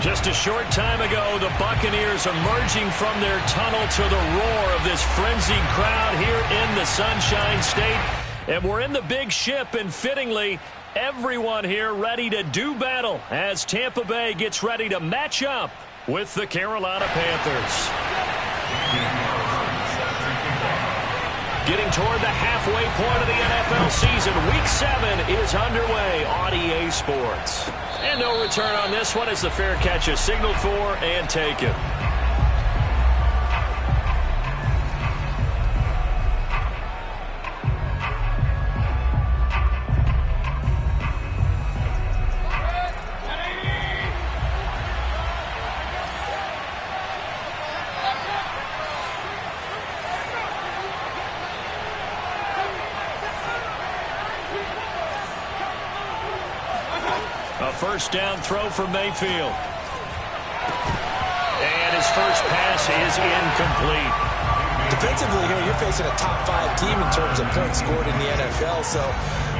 Just a short time ago, the Buccaneers emerging from their tunnel to the roar of this frenzied crowd here in the Sunshine State. And we're in the big ship, and fittingly, everyone here ready to do battle as Tampa Bay gets ready to match up with the Carolina Panthers. Getting toward the halfway point of the NFL season, Week 7 is underway on EA Sports. And no return on this one as the fair catch is signaled for and taken. First down throw for Mayfield. And his first pass is incomplete. Defensively here, you're facing a top 5 team in terms of points scored in the NFL. So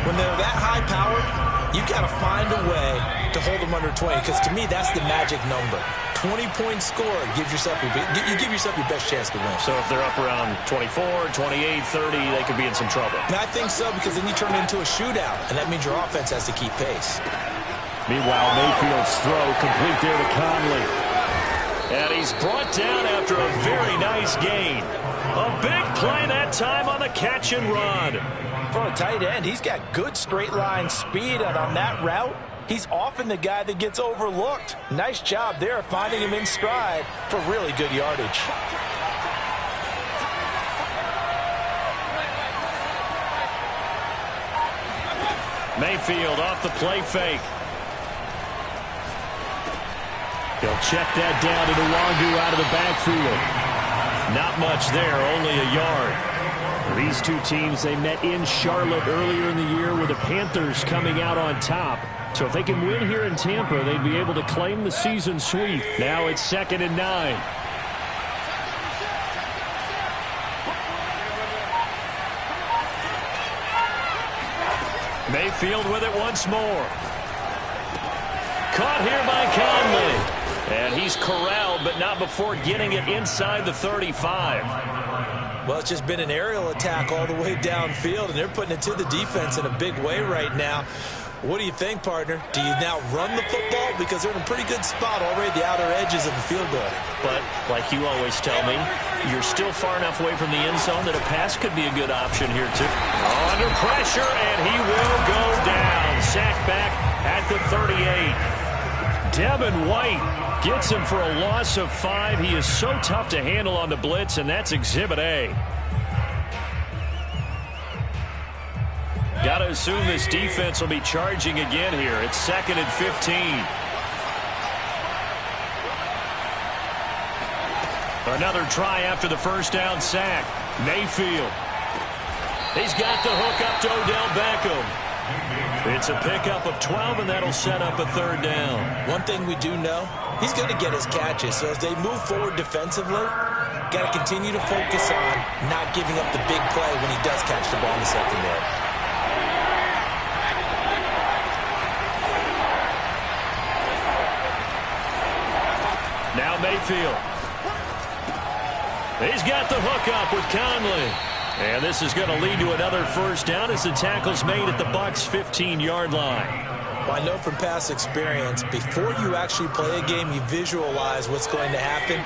when they're that high-powered, you got to find a way to hold them under 20. Because to me, that's the magic number. 20-point score gives yourself you give yourself your best chance to win. So if they're up around 24, 28, 30, they could be in some trouble. And I think so, because then you turn it into a shootout, and that means your offense has to keep pace. Meanwhile, Mayfield's throw complete there to Conley. And he's brought down after a very nice gain. A big play that time on the catch and run. For a tight end, he's got good straight line speed, and on that route, he's often the guy that gets overlooked. Nice job there finding him in stride for really good yardage. Mayfield off the play fake. He'll check that down to Nwangu out of the backfield. Not much there, only a yard. These two teams, they met in Charlotte earlier in the year with the Panthers coming out on top. So if they can win here in Tampa, they'd be able to claim the season sweep. Now it's 2nd and 9. Mayfield with it once more. Caught here by Conley. And he's corralled, but not before getting it inside the 35. Well, it's just been an aerial attack all the way downfield, and they're putting it to the defense in a big way right now. What do you think, partner? Do you now run the football? Because they're in a pretty good spot already at the outer edges of the field goal. But, like you always tell me, you're still far enough away from the end zone that a pass could be a good option here, too. Under pressure, and he will go down. Sacked back at the 38. Devin White gets him for a loss of 5. He is so tough to handle on the blitz, and that's Exhibit A. Got to assume this defense will be charging again here. It's 2nd and 15. Another try after the first down sack. Mayfield. He's got the hook up to Odell Beckham. It's a pickup of 12, and that'll set up a 3rd down. One thing we do know, he's going to get his catches. So as they move forward defensively, got to continue to focus on not giving up the big play when he does catch the ball in the secondary. Now Mayfield. He's got the hook up with Conley. And this is going to lead to another first down as the tackle's made at the Bucs' 15-yard line. Well, I know from past experience, before you actually play a game, you visualize what's going to happen.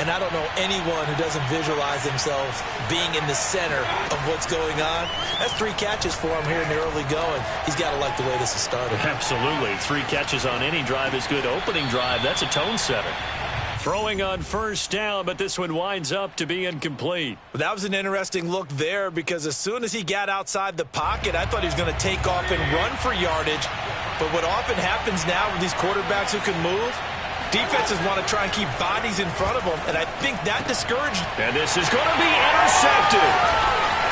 And I don't know anyone who doesn't visualize themselves being in the center of what's going on. That's 3 catches for him here in the early going. He's got to like the way this is started. Absolutely. 3 catches on any drive is good. Opening drive, that's a tone setter. Throwing on first down, but this one winds up to be incomplete. Well, that was an interesting look there, because as soon as he got outside the pocket, I thought he was going to take off and run for yardage. But what often happens now with these quarterbacks who can move, defenses want to try and keep bodies in front of them, and I think that discouraged. And this is going to be intercepted.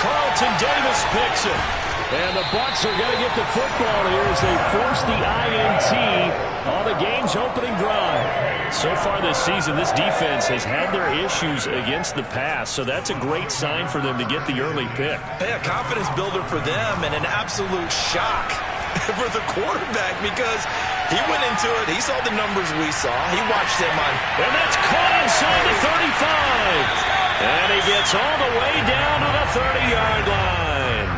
Carlton Davis picks it. And the Bucs are going to get the football here as they force the INT on the game's opening drive. So far this season, this defense has had their issues against the pass, so that's a great sign for them to get the early pick. Hey, a confidence builder for them, and an absolute shock for the quarterback because he went into it. He saw the numbers we saw. He watched them on. And that's caught inside the 35. And he gets all the way down to the 30-yard line.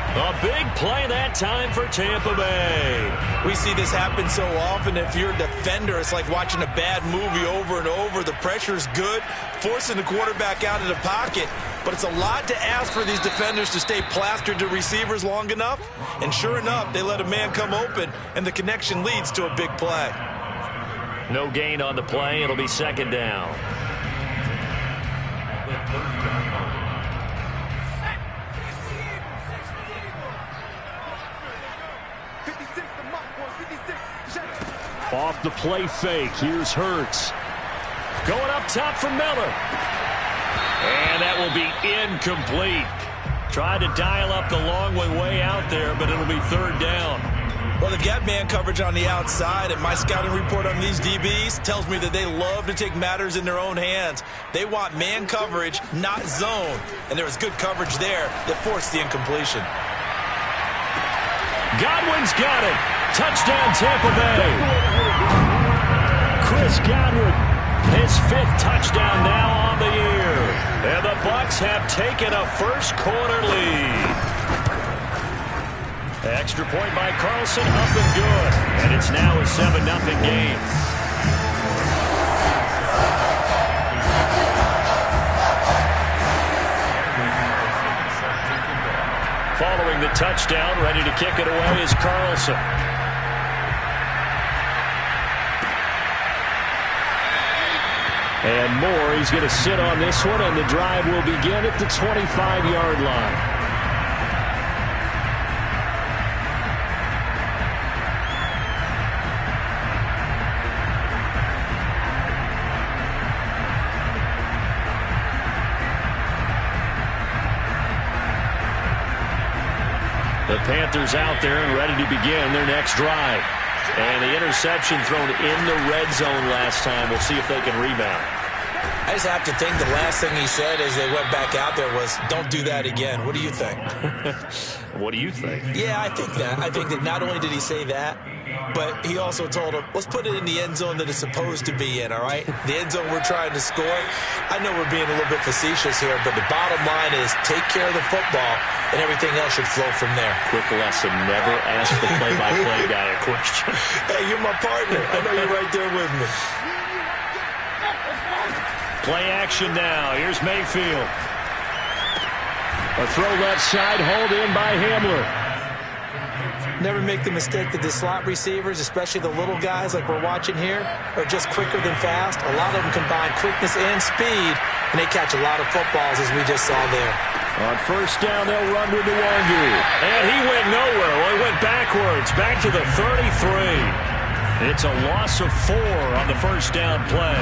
A big play that time for Tampa Bay. We see this happen so often. If you're a defender, it's like watching a bad movie over and over. The pressure's good, forcing the quarterback out of the pocket. But it's a lot to ask for these defenders to stay plastered to receivers long enough. And sure enough, they let a man come open, and the connection leads to a big play. No gain on the play. It'll be second down. Off the play fake. Here's Hurts. Going up top for Miller. And that will be incomplete. Tried to dial up the long way out there, but it'll be third down. Well, they've got man coverage on the outside, and my scouting report on these DBs tells me that they love to take matters in their own hands. They want man coverage, not zone. And there was good coverage there that forced the incompletion. Godwin's got it. Touchdown, Tampa Bay. Chris Godwin, his 5th touchdown now on the year. And the Bucs have taken a first-quarter lead. Extra point by Carlson, up and good. And it's now a 7-0 game. Following the touchdown, ready to kick it away is Carlson. And Moore, he's going to sit on this one, and the drive will begin at the 25-yard line. The Panthers out there and ready to begin their next drive. And the interception thrown in the red zone last time. We'll see if they can rebound. I just have to think the last thing he said as they went back out there was, don't do that again. What do you think? What do you think? Yeah, I think that. I think that not only did he say that, but he also told him, let's put it in the end zone that it's supposed to be in, all right? The end zone we're trying to score. I know we're being a little bit facetious here, but the bottom line is take care of the football, and everything else should flow from there. Quick lesson, never ask the play-by-play guy a question. Hey, you're my partner. I know you're right there with me. Play action now. Here's Mayfield. A throw left side, hauled in by Hamler. Never make the mistake that the slot receivers, especially the little guys like we're watching here, are just quicker than fast. A lot of them combine quickness and speed, and they catch a lot of footballs, as we just saw there. On first down, they'll run with Nwangu. And he went nowhere. Well, he went backwards, back to the 33. It's a loss of 4 on the first down play.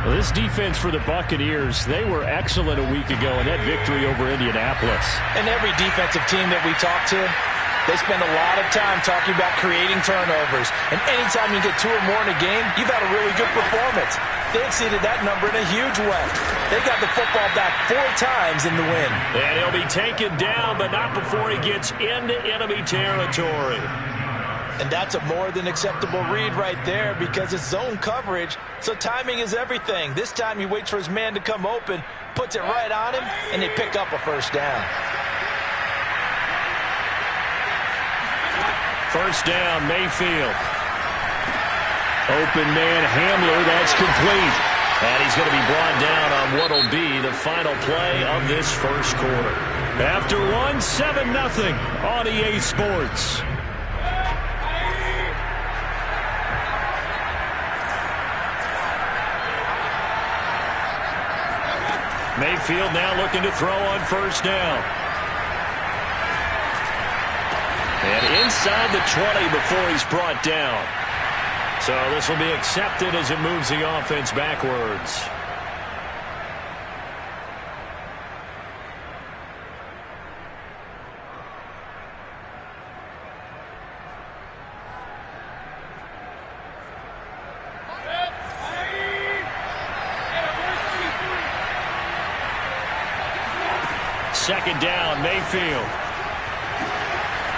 Well, this defense for the Buccaneers, they were excellent a week ago in that victory over Indianapolis. And every defensive team that we talk to, they spend a lot of time talking about creating turnovers. And anytime you get 2 or more in a game, you've had a really good performance. They exceeded that number in a huge way. They got the football back 4 times in the win. And he'll be taken down, but not before he gets into enemy territory. And that's a more than acceptable read right there because it's zone coverage, so timing is everything. This time he waits for his man to come open, puts it right on him, and they pick up a first down. First down, Mayfield. Open man, Hamler, that's complete. And he's going to be brought down on what will be the final play of this first quarter. After one, 7-0 on EA Sports. Mayfield now looking to throw on first down. And inside the 20 before he's brought down. So this will be accepted as it moves the offense backwards. Second down, Mayfield.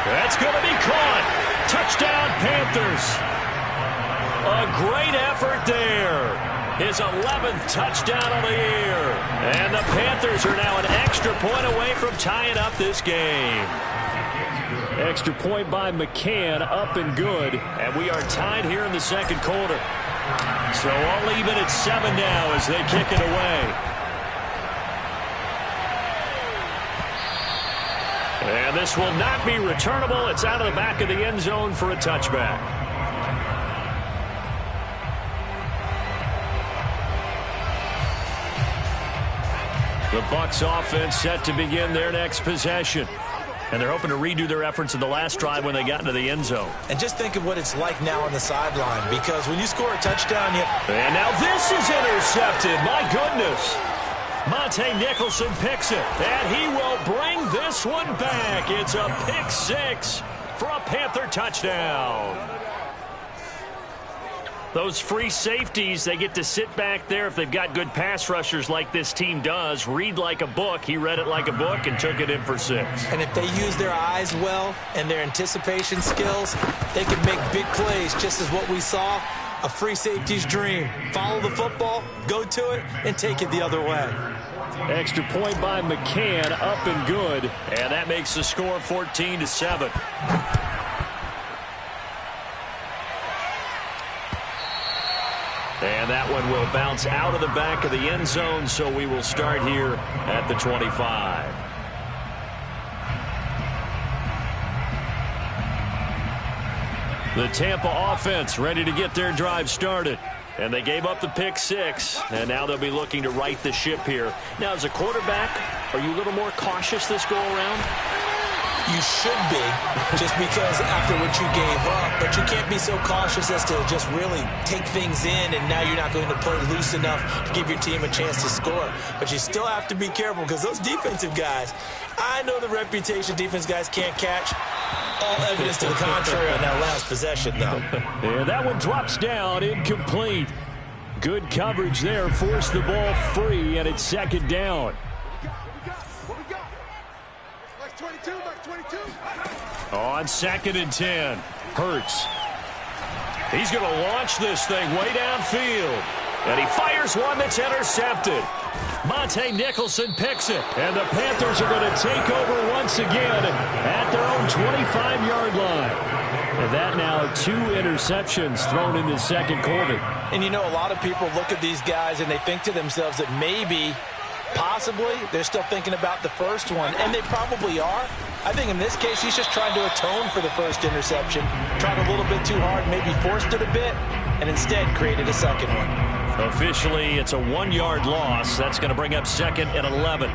That's going to be caught. Touchdown, Panthers. A great effort there. His 11th touchdown of the year. And the Panthers are now an extra point away from tying up this game. Extra point by McCann, up and good. And we are tied here in the second quarter. So all even at 7 now as they kick it away. And this will not be returnable. It's out of the back of the end zone for a touchback. The Bucs offense set to begin their next possession. And they're hoping to redo their efforts in the last drive when they got into the end zone. And just think of what it's like now on the sideline, because when you score a touchdown, And now this is intercepted. My goodness. Monte Nicholson picks it, and he will bring this one back. It's a pick six for a Panther touchdown. Those free safeties, they get to sit back there if they've got good pass rushers like this team does. Read like a book. He read it like a book and took it in for 6. And if they use their eyes well and their anticipation skills, they can make big plays, just as what we saw, a free safety's dream. Follow the football, go to it, and take it the other way. Extra point by McCann, up and good. And that makes the score 14-7. And that one will bounce out of the back of the end zone, so we will start here at the 25. The Tampa offense ready to get their drive started. And they gave up the pick 6, and now they'll be looking to right the ship here. Now, as a quarterback, are you a little more cautious this go-around? You should be, just because after what you gave up, but you can't be so cautious as to just really take things in, and now you're not going to play loose enough to give your team a chance to score. But you still have to be careful, because those defensive guys, I know the reputation defense guys can't catch. All evidence to the contrary on that last possession, though. And that one drops down, incomplete. Good coverage there, forced the ball free, and it's second down. On 2nd and 10, Hurts. He's going to launch this thing way downfield. And he fires one that's intercepted. Monte Nicholson picks it. And the Panthers are going to take over once again at their own 25-yard line. And that now 2 interceptions thrown in the second quarter. And you know, a lot of people look at these guys and they think to themselves that maybe, possibly, they're still thinking about the first one. And they probably are. I think in this case, he's just trying to atone for the first interception. Tried a little bit too hard, maybe forced it a bit, and instead created a second one. Officially, it's a 1-yard loss. That's going to bring up 2nd and 11.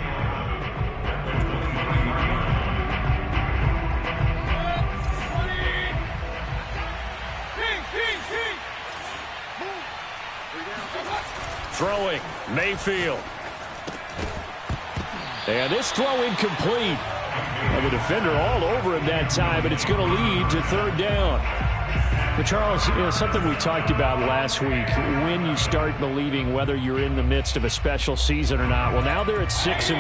Throwing, Mayfield. And this throw incomplete. And the defender all over him that time, but it's going to lead to 3rd down. But Charles, something we talked about last week, when you start believing whether you're in the midst of a special season or not. Well, now they're at 6-0.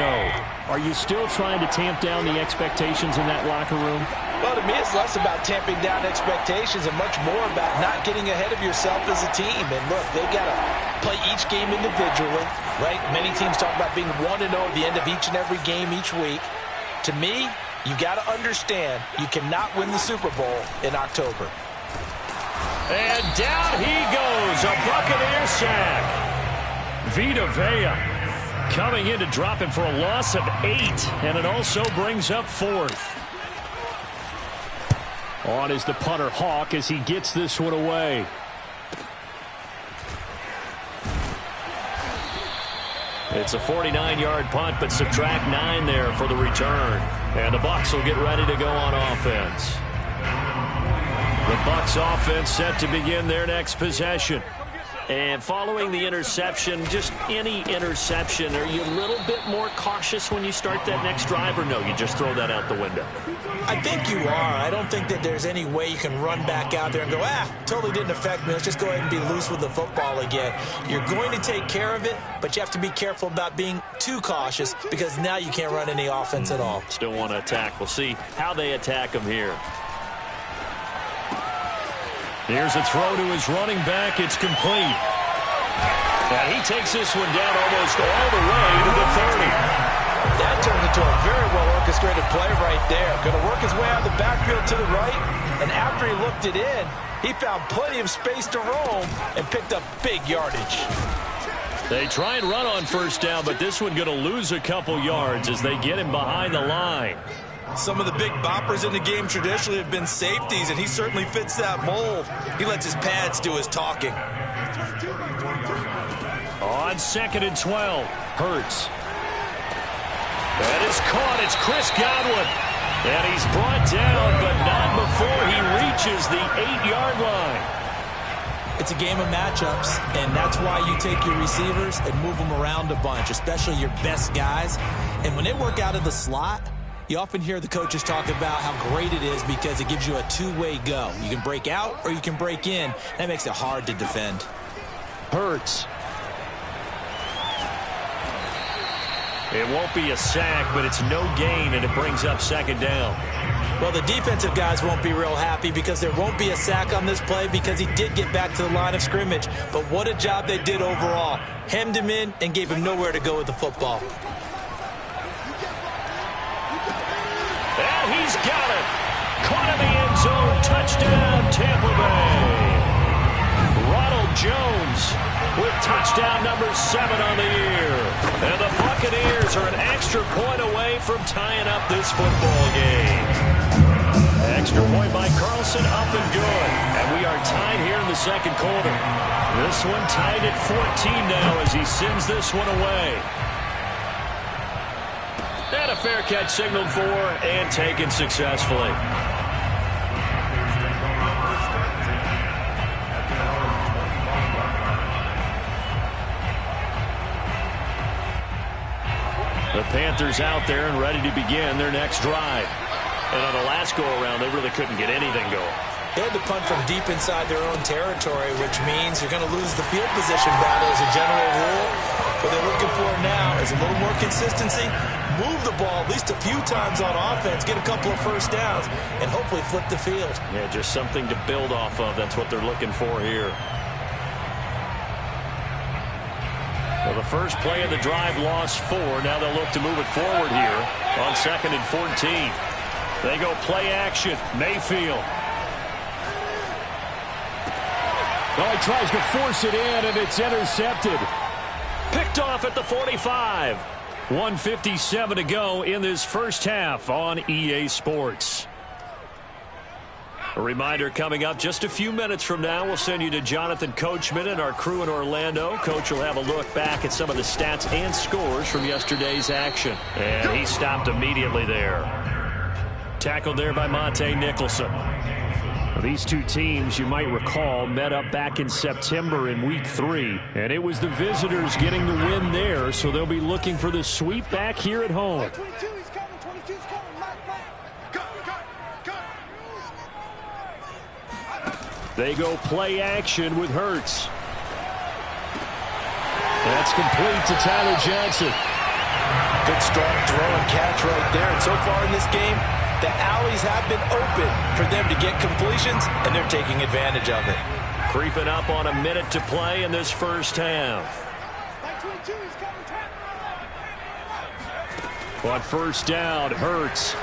Are you still trying to tamp down the expectations in that locker room? Well, to me, it's less about tamping down expectations and much more about not getting ahead of yourself as a team. And look, they've got to play each game individually, right? Many teams talk about being 1-0 at the end of each and every game each week. To me, you got to understand you cannot win the Super Bowl in October. And down he goes, a Buccaneer sack. Vita Vea coming in to drop him for a loss of 8, and it also brings up 4th. On is the punter Hawk as he gets this one away. It's a 49-yard punt, but subtract 9 there for the return. And the Bucs will get ready to go on offense. The Bucs offense set to begin their next possession. And following the interception, just any interception, are you a little bit more cautious when you start that next drive, or no, you just throw that out the window? I think you are. I don't think that there's any way you can run back out there and go, totally didn't affect me. Let's just go ahead and be loose with the football again. You're going to take care of it, but you have to be careful about being too cautious, because now you can't run any offense at all. Still want to attack. We'll see how they attack them here. Here's a throw to his running back. It's complete. And he takes this one down almost all the way to the 30. That turned into a very well-orchestrated play right there. Going to work his way out of the backfield to the right, and after he looked it in, he found plenty of space to roam and picked up big yardage. They try and run on first down, but this one going to lose a couple yards as they get him behind the line. Some of the big boppers in the game traditionally have been safeties, and he certainly fits that mold. He lets his pads do his talking. On 2nd and 12, Hurts. That is caught. It's Chris Godwin. And he's brought down, but not before he reaches the 8-yard line. It's a game of matchups, and that's why you take your receivers and move them around a bunch, especially your best guys. And when they work out of the slot, you often hear the coaches talk about how great it is because it gives you a two-way go. You can break out or you can break in. That makes it hard to defend. Hurts. It won't be a sack, but it's no gain, and it brings up 2nd down. Well, the defensive guys won't be real happy because there won't be a sack on this play because he did get back to the line of scrimmage. But what a job they did overall. Hemmed him in and gave him nowhere to go with the football. And he's got it. Caught in the end zone. Touchdown, Tampa Bay. Ronald Jones with touchdown number 7 on the year. And the Buccaneers are an extra point away from tying up this football game. Extra point by Carlson, up and good. And we are tied here in the 2nd quarter. This one tied at 14 now as he sends this one away. And a fair catch signaled for and taken successfully. The Panthers out there and ready to begin their next drive. And on the last go-around, they really couldn't get anything going. They had to punt from deep inside their own territory, which means you're going to lose the field position battle as a general rule. What they're looking for now is a little more consistency, move the ball at least a few times on offense, get a couple of first downs, and hopefully flip the field. Yeah, just something to build off of. That's what they're looking for here. Well, the first play of the drive lost 4. Now they'll look to move it forward here on 2nd and 14. They go play action. Mayfield. Oh, he tries to force it in, and it's intercepted. Picked off at the 45. 1:57 to go in this first half on EA Sports. A reminder coming up just a few minutes from now, we'll send you to Jonathan Coachman and our crew in Orlando. Coach will have a look back at some of the stats and scores from yesterday's action. And he stopped immediately there. Tackled there by Monte Nicholson. Now, these two teams, you might recall, met up back in September in Week 3. And it was the visitors getting the win there, so they'll be looking for the sweep back here at home. They go play action with Hurts. That's complete to Tyler Johnson. Good strong throw and catch right there. And so far in this game, the alleys have been open for them to get completions, and they're taking advantage of it. Creeping up on a minute to play in this first half. On first down, Hurts.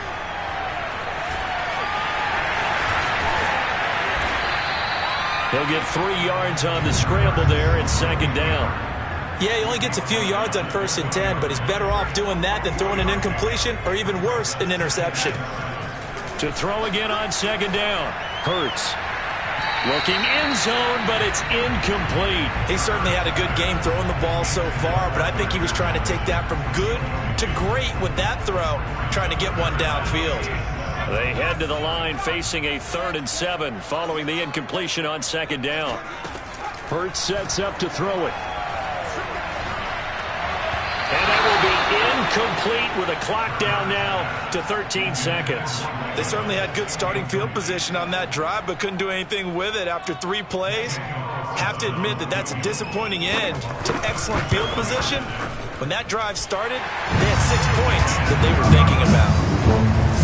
He'll get 3 yards on the scramble there and 2nd down. Yeah, he only gets a few yards on 1st and 10, but he's better off doing that than throwing an incompletion or even worse, an interception. To throw again on 2nd down. Hurts. Looking end zone, but it's incomplete. He certainly had a good game throwing the ball so far, but I think he was trying to take that from good to great with that throw, trying to get one downfield. They head to the line facing a 3rd and 7 following the incompletion on 2nd down. Hurts sets up to throw it. And that will be incomplete with a clock down now to 13 seconds. They certainly had good starting field position on that drive, but couldn't do anything with it after 3 plays. Have to admit that that's a disappointing end to excellent field position. When that drive started, they had 6 points that they were thinking about.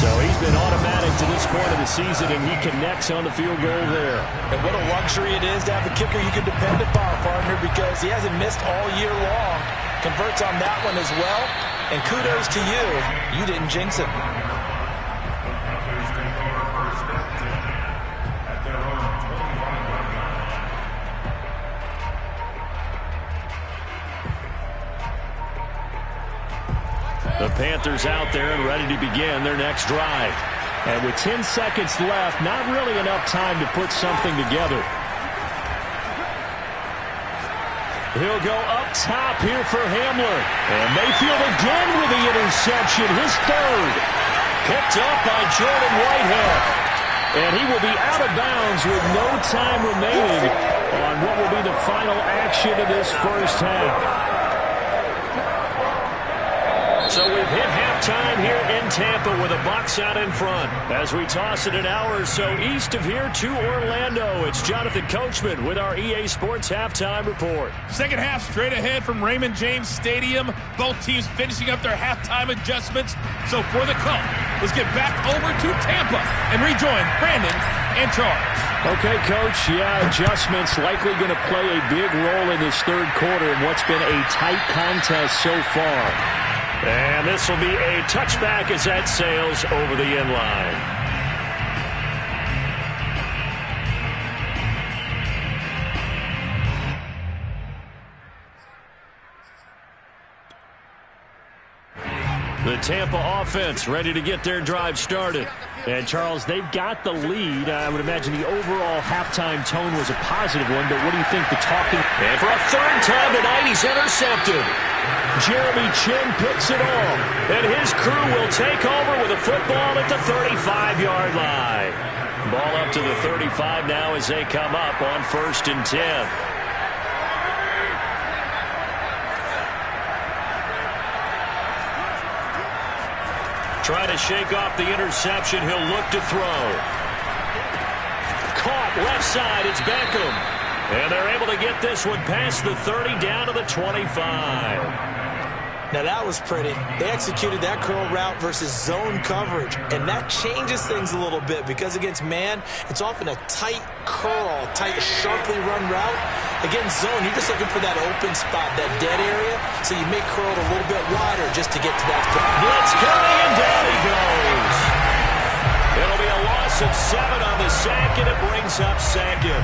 So he's been automatic to this point of the season, and he connects on the field goal there. And what a luxury it is to have a kicker you can depend upon, partner, because he hasn't missed all year long. Converts on that one as well. And kudos to you. You didn't jinx it. The Panthers out there and ready to begin their next drive. And with 10 seconds left, not really enough time to put something together. He'll go up top here for Hamler. And Mayfield again with the interception, his third. Picked up by Jordan Whitehead. And he will be out of bounds with no time remaining on what will be the final action of this first half. So we've hit halftime here in Tampa with the Bucs out in front. As we toss it an hour or so east of here to Orlando, it's Jonathan Coachman with our EA Sports Halftime Report. Second half straight ahead from Raymond James Stadium. Both teams finishing up their halftime adjustments. So for the call, let's get back over to Tampa and rejoin Brandon and Charles. Okay, Coach, adjustments likely going to play a big role in this third quarter in what's been a tight contest so far. And this will be a touchback as that sails over the end line. The Tampa offense ready to get their drive started. And, Charles, they've got the lead. I would imagine the overall halftime tone was a positive one, but what do you think the talking... And for a third time tonight, he's intercepted. Jeremy Chin picks it off. And his crew will take over with a football at the 35-yard line. Ball up to the 35 now as they come up on 1st and 10. Trying to shake off the interception. He'll look to throw. Caught left side. It's Beckham. And they're able to get this one past the 30 down to the 25. Now that was pretty. They executed that curl route versus zone coverage, and that changes things a little bit because against man, it's often a tight curl, tight, sharply run route. Against zone, you're just looking for that open spot, that dead area, so you make curl a little bit wider just to get to that spot. Blitz coming, and down he goes. It'll be a loss of 7 on the sack, and it brings up second.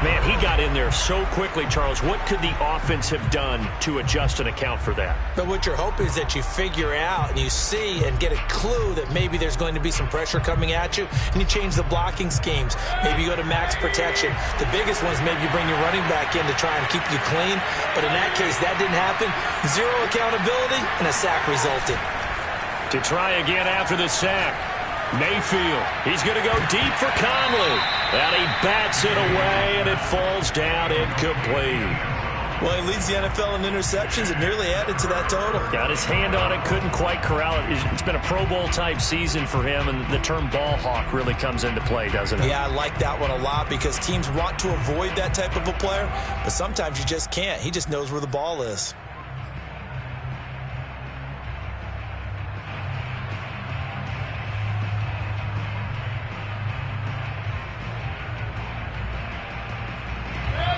Man, he got in there so quickly, Charles. What could the offense have done to adjust and account for that? But what you're hoping is that you figure out and you see and get a clue that maybe there's going to be some pressure coming at you, and you change the blocking schemes. Maybe you go to max protection. The biggest one is maybe you bring your running back in to try and keep you clean. But in that case, that didn't happen. Zero accountability, and a sack resulted. To try again after the sack. Mayfield, he's going to go deep for Conley. And he bats it away, and it falls down incomplete. Well, he leads the NFL in interceptions and nearly added to that total. Got his hand on it, couldn't quite corral it. It's been a Pro Bowl-type season for him, and the term ball hawk really comes into play, doesn't it? Yeah, I like that one a lot because teams want to avoid that type of a player, but sometimes you just can't. He just knows where the ball is.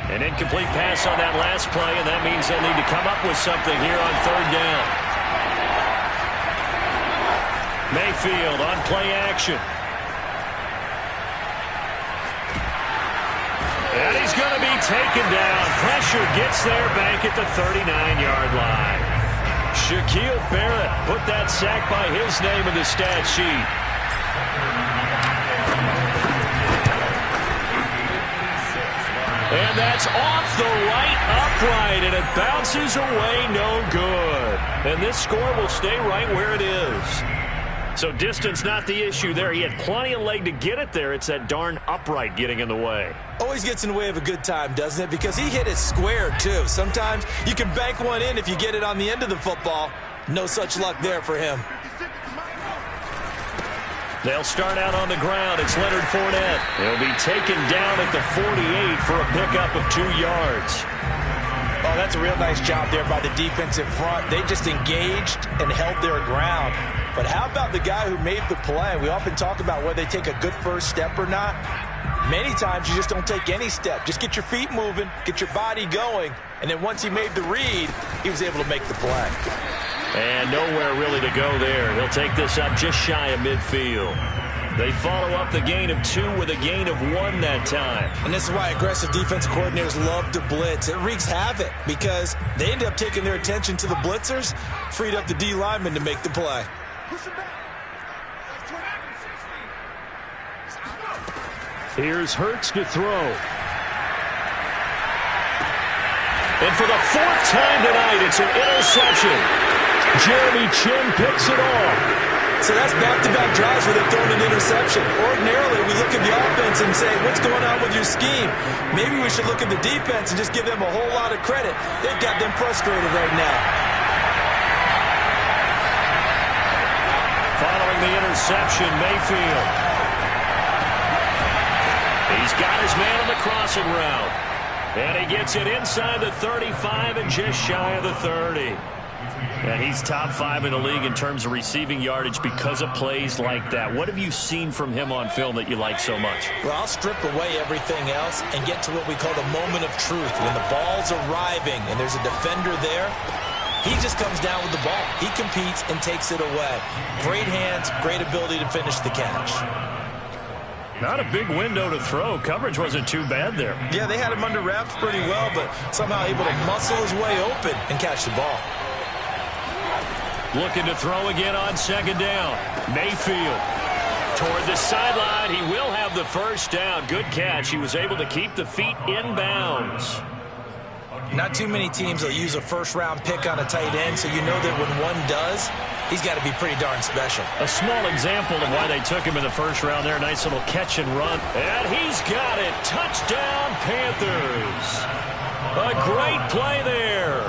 An incomplete pass on that last play, and that means they'll need to come up with something here on 3rd down. Mayfield on play action. And he's going to be taken down. Pressure gets there back at the 39-yard line. Shaquille Barrett put that sack by his name in the stat sheet. And that's off the right upright, and it bounces away no good. And this score will stay right where it is. So distance not the issue there. He had plenty of leg to get it there. It's that darn upright getting in the way. Always gets in the way of a good time, doesn't it? Because he hit it square, too. Sometimes you can bank one in if you get it on the end of the football. No such luck there for him. They'll start out on the ground. It's Leonard Fournette. He'll be taken down at the 48 for a pickup of 2 yards. Oh, that's a real nice job there by the defensive front. They just engaged and held their ground. But how about the guy who made the play? We often talk about whether they take a good first step or not. Many times you just don't take any step. Just get your feet moving, get your body going, and then once he made the read, he was able to make the play. And nowhere really to go there. He'll take this up just shy of midfield. They follow up the gain of 2 with a gain of 1 that time. And this is why aggressive defensive coordinators love to blitz. It wreaks havoc because they end up taking their attention to the blitzers, freed up the D lineman to make the play. Here's Hurts to throw. And for the 4th time tonight, it's an interception. Jeremy Chin picks it off. So that's back-to-back drives where they've thrown an interception. Ordinarily, we look at the offense and say, what's going on with your scheme? Maybe we should look at the defense and just give them a whole lot of credit. They've got them frustrated right now. Following the interception, Mayfield. He's got his man on the crossing route. And he gets it inside the 35 and just shy of the 30. And he's top 5 in the league in terms of receiving yardage because of plays like that. What have you seen from him on film that you like so much? Well, I'll strip away everything else and get to what we call the moment of truth. When the ball's arriving and there's a defender there, he just comes down with the ball. He competes and takes it away. Great hands, great ability to finish the catch. Not a big window to throw. Coverage wasn't too bad there. Yeah, they had him under wraps pretty well, but somehow able to muscle his way open and catch the ball. Looking to throw again on 2nd down. Mayfield toward the sideline. He will have the first down. Good catch. He was able to keep the feet in bounds. Not too many teams will use a first-round pick on a tight end, so you know that when one does, he's got to be pretty darn special. A small example of why they took him in the first round there. Nice little catch and run. And he's got it. Touchdown, Panthers. A great play there.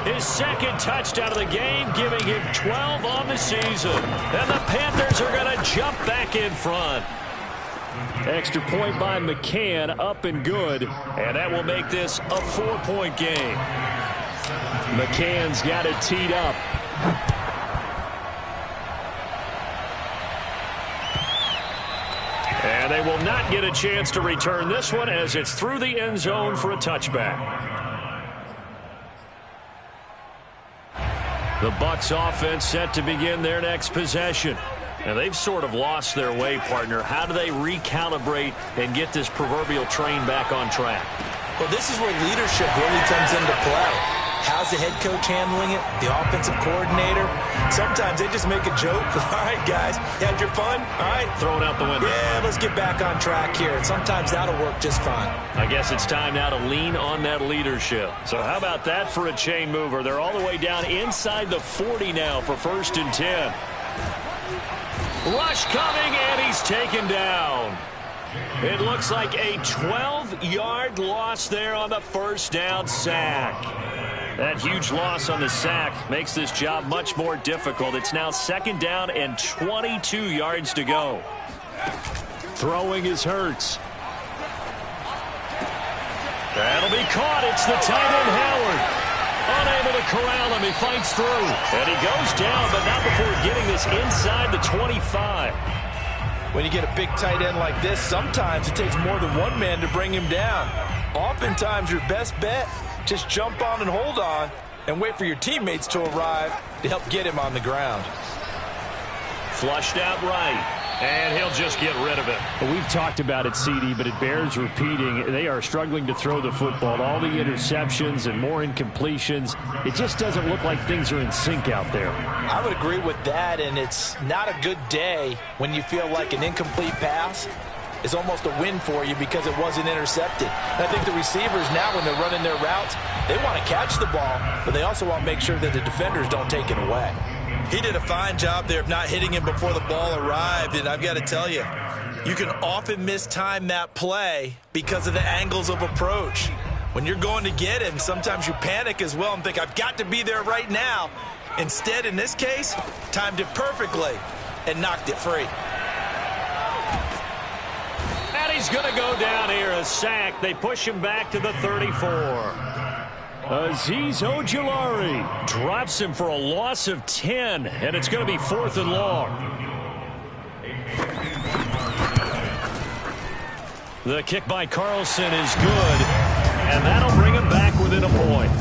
His 2nd touchdown of the game, giving him 12 on the season. And the Panthers are going to jump back in front. Extra point by McCann, up and good. And that will make this a 4-point game. McCann's got it teed up. And they will not get a chance to return this one as it's through the end zone for a touchback. The Bucs offense set to begin their next possession. And they've sort of lost their way, partner. How do they recalibrate and get this proverbial train back on track? Well, this is where leadership really comes into play. How's the head coach handling it? The offensive coordinator? Sometimes they just make a joke. All right, guys, you had your fun? All right. Throw it out the window. Yeah, let's get back on track here. And sometimes that'll work just fine. I guess it's time now to lean on that leadership. So how about that for a chain mover? They're all the way down inside the 40 now for 1st and 10. Rush coming, and he's taken down. It looks like a 12-yard loss there on the first down sack. That huge loss on the sack makes this job much more difficult. It's now 2nd down and 22 yards to go. Throwing is Hurts. That'll be caught. It's the tight end, Howard. Unable to corral him. He fights through. And he goes down, but not before getting this inside the 25. When you get a big tight end like this, sometimes it takes more than one man to bring him down. Oftentimes, your best bet, just jump on and hold on and wait for your teammates to arrive to help get him on the ground. Flushed out right. And he'll just get rid of it. Well, we've talked about it, CD, but it bears repeating. They are struggling to throw the football. All the interceptions and more incompletions. It just doesn't look like things are in sync out there. I would agree with that, and it's not a good day when you feel like an incomplete pass is almost a win for you because it wasn't intercepted. And I think the receivers now, when they're running their routes, they want to catch the ball, but they also want to make sure that the defenders don't take it away. He did a fine job there of not hitting him before the ball arrived, and I've got to tell you, you can often mistime that play because of the angles of approach. When you're going to get him, sometimes you panic as well and think, I've got to be there right now. Instead, in this case, timed it perfectly and knocked it free. And he's going to go down here, a sack. They push him back to the 34. Azeez Ojulari drops him for a loss of 10, and it's going to be 4th and long. The kick by Carlson is good, and that'll bring him back within a point.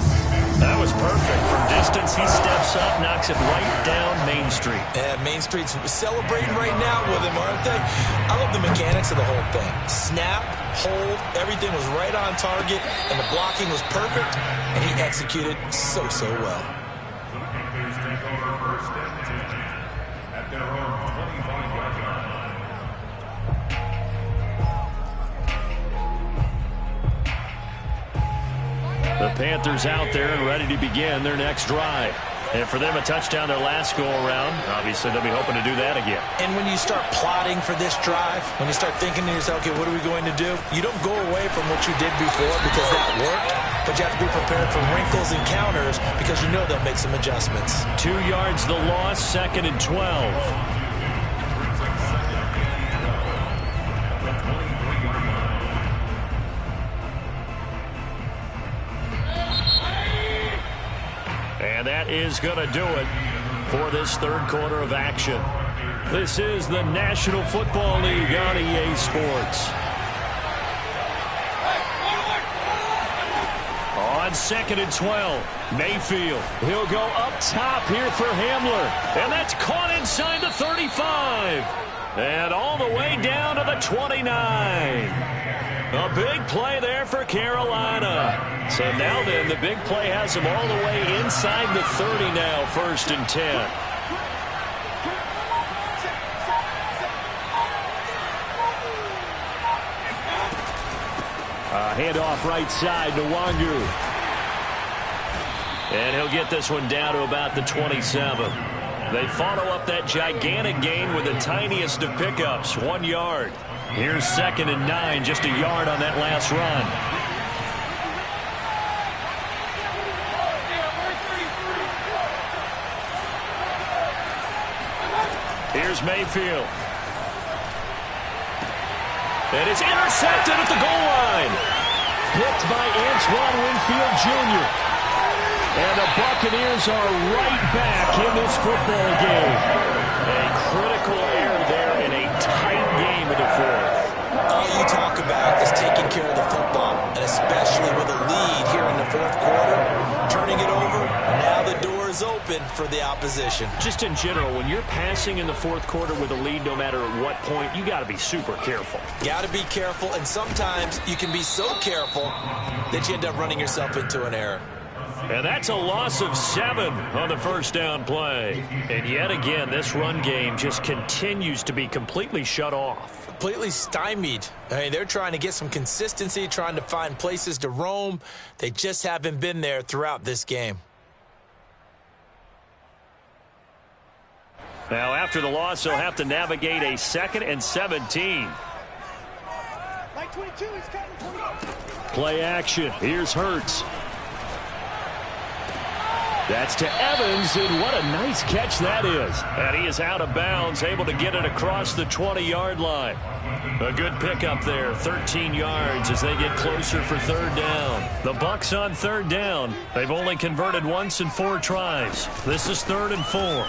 That was perfect. From distance, he steps up, knocks it right down Main Street. And Main Street's celebrating right now with him, aren't they? I love the mechanics of the whole thing. Snap, hold, everything was right on target, and the blocking was perfect, and he executed so well. At their own 25-yard line. The Panthers out there and ready to begin their next drive. And for them, a touchdown their last go-around. Obviously, they'll be hoping to do that again. And when you start plotting for this drive, when you start thinking to yourself, okay, what are we going to do? You don't go away from what you did before because that worked, but you have to be prepared for wrinkles and counters because you know they'll make some adjustments. 2 yards the loss, 2nd and 12. And that is going to do it for this third quarter of action. This is the National Football League on EA Sports. On 2nd and 12, Mayfield. He'll go up top here for Hamler. And that's caught inside the 35. And all the way down to the 29. A big play there for Carolina. So now then, the big play has him all the way inside the 30 now, 1st and 10. Handoff right side to Wangu. And he'll get this one down to about the 27. They follow up that gigantic gain with the tiniest of pickups, 1 yard. Here's 2nd and 9, just a yard on that last run. Here's Mayfield. And it's intercepted at the goal line. Picked by Antoine Winfield Jr. And the Buccaneers are right back in this football game. A critical error there in a tight game in the fourth. All you talk about is taking care of the football, and especially with a lead here in the fourth quarter, turning it over, now the door is open for the opposition. Just in general, when you're passing in the fourth quarter with a lead, no matter at what point, you got to be super careful. Got to be careful, and sometimes you can be so careful that you end up running yourself into an error. And that's a loss of 7 on the first down play. And yet again, this run game just continues to be completely shut off. Completely stymied. I mean, they're trying to get some consistency, trying to find places to roam. They just haven't been there throughout this game. Now, after the loss, they'll have to navigate a 2nd and 17. Play action. Here's Hurts. That's to Evans, and what a nice catch that is. And he is out of bounds, able to get it across the 20-yard line. A good pickup there, 13 yards as they get closer for 3rd down. The Bucs on 3rd down. They've only converted once in 4 tries. This is 3rd and 4.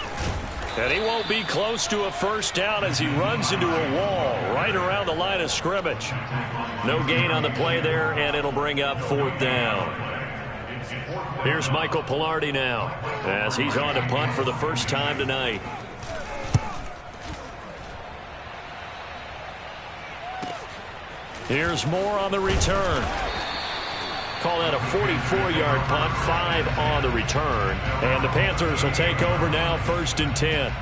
And he won't be close to a first down as he runs into a wall right around the line of scrimmage. No gain on the play there, and it'll bring up 4th down. Here's Michael Pilardi now as he's on to punt for the first time tonight. Here's Moore on the return. Call that a 44-yard punt, 5 on the return. And the Panthers will take over now, 1st and 10.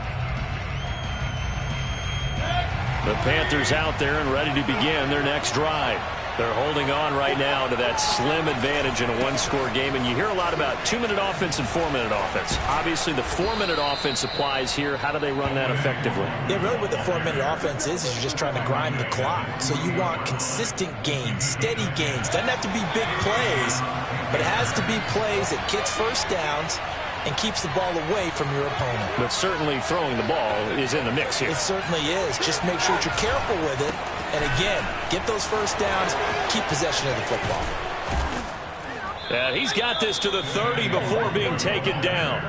The Panthers out there and ready to begin their next drive. They're holding on right now to that slim advantage in a one-score game. And you hear a lot about 2-minute offense and 4-minute offense. Obviously, the 4-minute offense applies here. How do they run that effectively? Yeah, really what the 4-minute offense is you're just trying to grind the clock. So you want consistent gains, steady gains. Doesn't have to be big plays, but it has to be plays that gets first downs and keeps the ball away from your opponent. But certainly throwing the ball is in the mix here. It certainly is. Just make sure that you're careful with it. And again, get those first downs, keep possession of the football. And he's got this to the 30 before being taken down.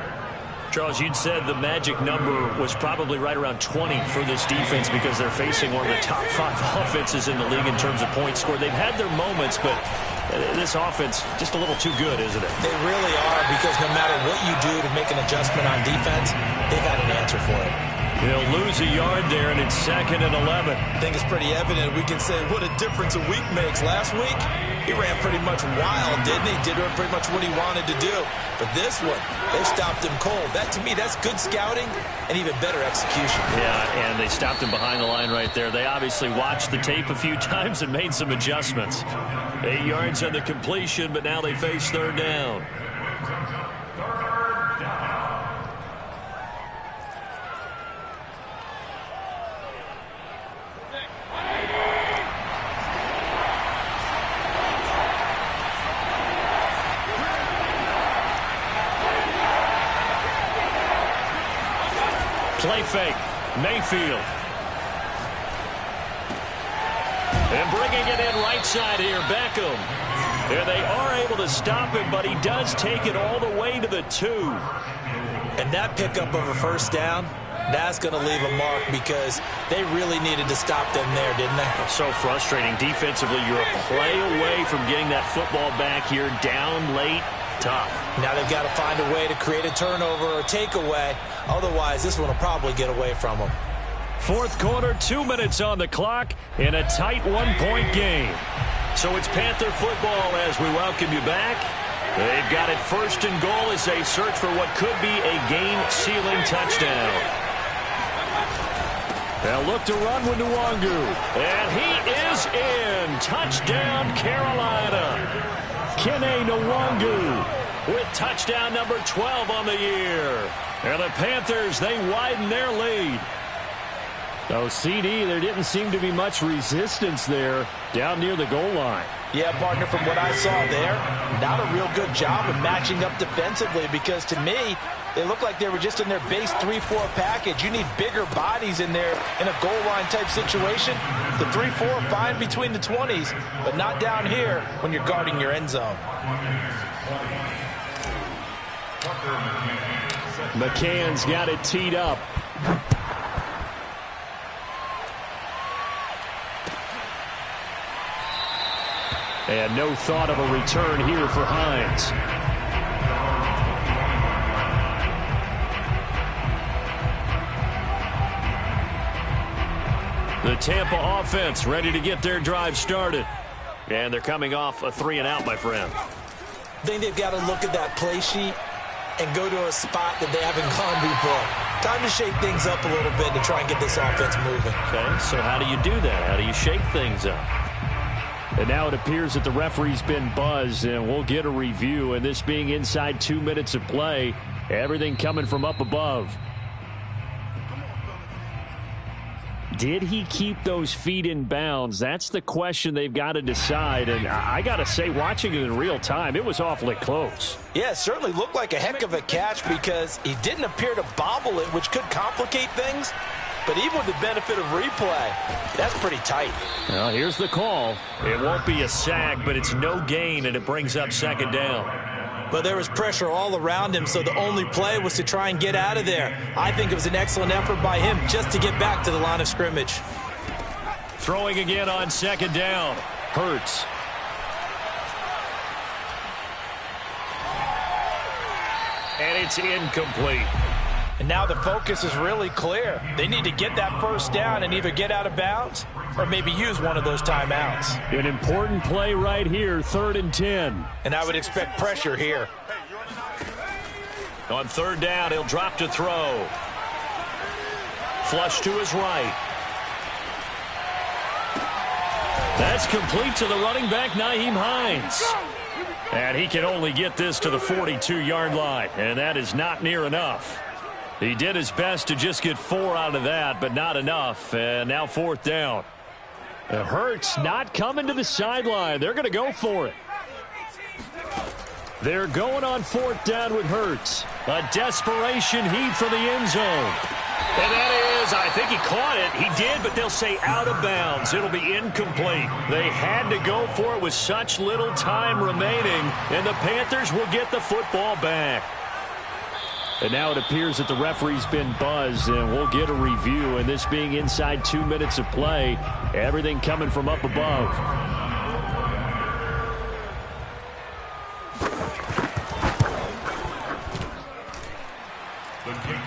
Charles, you'd said the magic number was probably right around 20 for this defense because they're facing one of the top 5 offenses in the league in terms of points scored. They've had their moments, but this offense just a little too good, isn't it? They really are, because no matter what you do to make an adjustment on defense, they've got an answer for it. They'll lose a yard there, and it's 2nd and 11. I think it's pretty evident. We can say what a difference a week makes. Last week, he ran pretty much wild, didn't he? Did pretty much what he wanted to do. But this one, they stopped him cold. That, to me, that's good scouting and even better execution. Yeah, and they stopped him behind the line right there. They obviously watched the tape a few times and made some adjustments. 8 yards on the completion, but now they face 3rd down. Play fake. Mayfield. And bringing it in right side here, Beckham. And they are able to stop him, but he does take it all the way to the 2. And that pickup of a 1st down, that's going to leave a mark, because they really needed to stop them there, didn't they? So frustrating. Defensively, you're a play away from getting that football back here, down late. Tough. Now they've got to find a way to create a turnover or takeaway. Otherwise, this one will probably get away from them. 4th quarter, 2 minutes on the clock in a tight 1-point game. So it's Panther football as we welcome you back. They've got it 1st and goal as they search for what could be a game-sealing touchdown. They'll look to run with Nwangu. And he is in. Touchdown, Carolina. Kene Nwangu with touchdown number 12 on the year. And the Panthers, they widen their lead. Oh, CD, there didn't seem to be much resistance there down near the goal line. Yeah, partner, from what I saw there, not a real good job of matching up defensively, because to me, they look like they were just in their base 3-4 package. You need bigger bodies in there in a goal line type situation. The 3-4 fine between the 20s, but not down here when you're guarding your end zone. McCann's got it teed up. And no thought of a return here for Hines. The Tampa offense ready to get their drive started. And they're coming off a 3-and-out, my friend. I think they've got to look at that play sheet and go to a spot that they haven't gone before. Time to shake things up a little bit to try and get this offense moving. Okay, so how do you do that? How do you shake things up? And now it appears that the referee's been buzzed, and we'll get a review. And this being inside 2 minutes of play, everything coming from up above. Did he keep those feet in bounds? That's the question they've got to decide. And I got to say, watching it in real time, it was awfully close. Yeah, it certainly looked like a heck of a catch, because he didn't appear to bobble it, which could complicate things. But even with the benefit of replay, that's pretty tight. Well, here's the call. It won't be a sack, but it's no gain, and it brings up 2nd down. But there was pressure all around him, so the only play was to try and get out of there. I think it was an excellent effort by him just to get back to the line of scrimmage. Throwing again on 2nd down. Hurts. And it's incomplete. And now the focus is really clear. They need to get that 1st down and either get out of bounds or maybe use one of those timeouts. An important play right here, 3rd and 10. And I would expect pressure here. On 3rd down, he'll drop to throw. Flush to his right. That's complete to the running back, Nyheim Hines. And he can only get this to the 42-yard line, and that is not near enough. He did his best to just get 4 out of that, but not enough. And now 4th down. Hurts not coming to the sideline. They're going to go for it. They're going on 4th down with Hurts. A desperation heat for the end zone. And that is. I think he caught it. He did, but they'll say out of bounds. It'll be incomplete. They had to go for it with such little time remaining, and the Panthers will get the football back. And now it appears that the referee's been buzzed, and we'll get a review. And this being inside 2 minutes of play, everything coming from up above.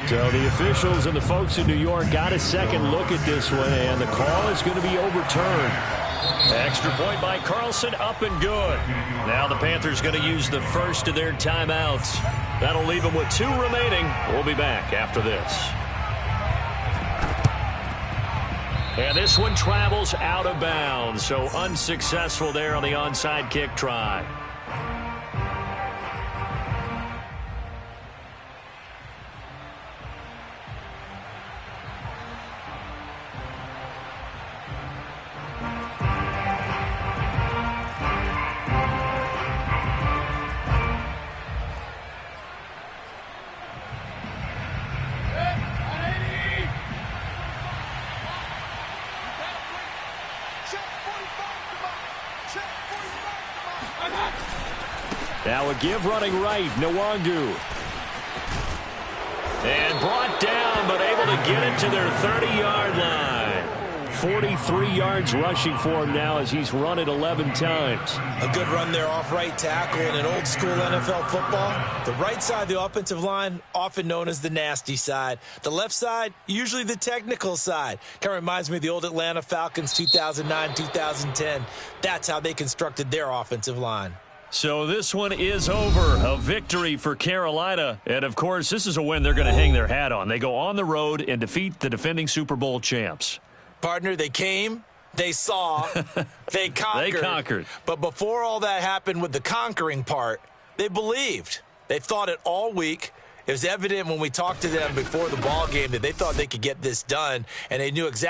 So the officials and the folks in New York got a second look at this one, and the call is going to be overturned. Extra point by Carlson, up and good. Now the Panthers going to use the first of their timeouts. That'll leave them with 2 remaining. We'll be back after this. And this one travels out of bounds, so unsuccessful there on the onside kick try. Now a give running right, Nwangu. And brought down, but able to get it to their 30-yard line. 43 yards rushing for him now as he's run it 11 times. A good run there off right tackle in an old-school NFL football. The right side of the offensive line, often known as the nasty side. The left side, usually the technical side. Kind of reminds me of the old Atlanta Falcons 2009-2010. That's how they constructed their offensive line. So this one is over. A victory for Carolina. And, of course, this is a win they're going to hang their hat on. They go on the road and defeat the defending Super Bowl champs. Partner, they came, they saw, they conquered. They conquered. But before all that happened with the conquering part, they believed. They thought it all week. It was evident when we talked to them before the ball game that they thought they could get this done, and they knew exactly